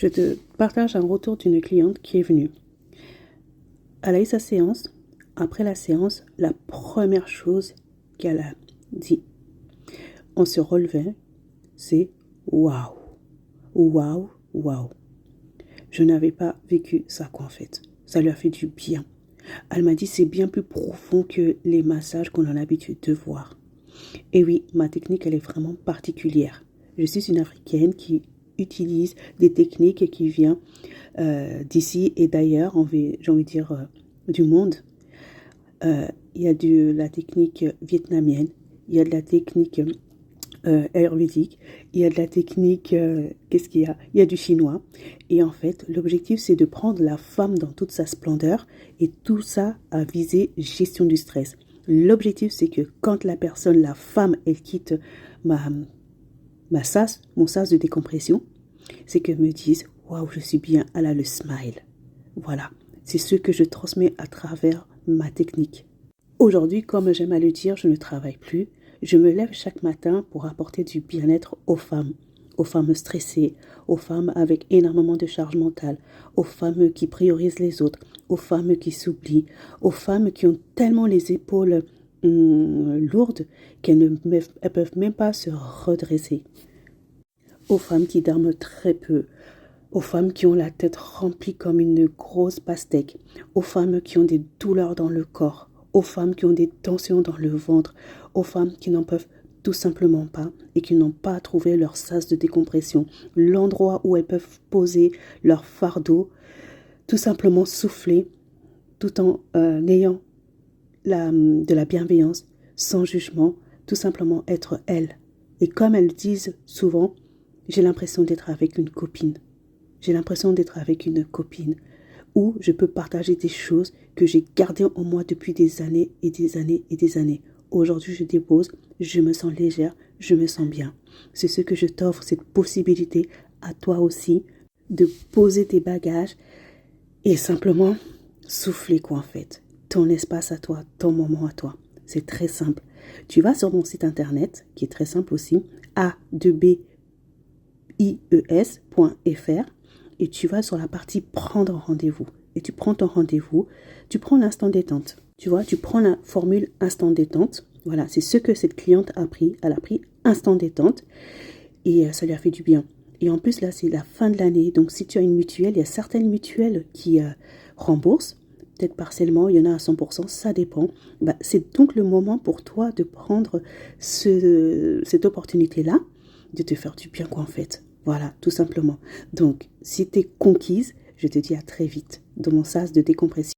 Je te partage un retour d'une cliente qui est venue. Elle a eu sa séance. Après la séance, la première chose qu'elle a dit, on se relevait, c'est waouh, waouh, waouh. Je n'avais pas vécu ça en fait. Ça lui a fait du bien. Elle m'a dit c'est bien plus profond que les massages qu'on a l'habitude de voir. Et oui, ma technique, elle est vraiment particulière. Je suis une Africaine qui utilise des techniques qui viennent d'ici et d'ailleurs, j'ai envie de dire du monde. Il y a de la technique vietnamienne, il y a de la technique ayurvédique, il y a de la technique, qu'est-ce qu'il y a? Il y a du chinois. Et en fait, l'objectif, c'est de prendre la femme dans toute sa splendeur et tout ça à viser gestion du stress. L'objectif, c'est que quand la personne, la femme, elle quitte mon sas de décompression, c'est qu'elle me dise « Waouh, je suis bien, elle a le smile ». Voilà, c'est ce que je transmets à travers ma technique. Aujourd'hui, comme j'aime à le dire, je ne travaille plus. Je me lève chaque matin pour apporter du bien-être aux femmes stressées, aux femmes avec énormément de charge mentale, aux femmes qui priorisent les autres, aux femmes qui s'oublient, aux femmes qui ont tellement les épaules lourdes qu'elles ne peuvent même pas se redresser, aux femmes qui dorment très peu, aux femmes qui ont la tête remplie comme une grosse pastèque, aux femmes qui ont des douleurs dans le corps, aux femmes qui ont des tensions dans le ventre, aux femmes qui n'en peuvent tout simplement pas et qui n'ont pas trouvé leur sas de décompression, l'endroit où elles peuvent poser leur fardeau, tout simplement souffler, tout en ayant de la bienveillance, sans jugement, tout simplement être elles. Et comme elles disent souvent, j'ai l'impression d'être avec une copine. J'ai l'impression d'être avec une copine où je peux partager des choses que j'ai gardées en moi depuis des années et des années et des années. Aujourd'hui, je dépose, je me sens légère, je me sens bien. C'est ce que je t'offre, cette possibilité à toi aussi de poser tes bagages et simplement souffler en fait. Ton espace à toi, ton moment à toi. C'est très simple. Tu vas sur mon site internet, qui est très simple aussi, a2bies.fr. Et tu vas sur la partie prendre rendez-vous. Et tu prends ton rendez-vous, tu prends l'instant détente. Tu vois, tu prends la formule instant détente. Voilà, c'est ce que cette cliente a pris. Elle a pris instant détente et ça lui a fait du bien. Et en plus, là, c'est la fin de l'année. Donc, si tu as une mutuelle, il y a certaines mutuelles qui remboursent. Peut-être partiellement, il y en a à 100%, ça dépend. C'est donc le moment pour toi de prendre cette opportunité-là, de te faire du bien en fait. Voilà, tout simplement. Donc, si tu es conquise, je te dis à très vite dans mon sas de décompression.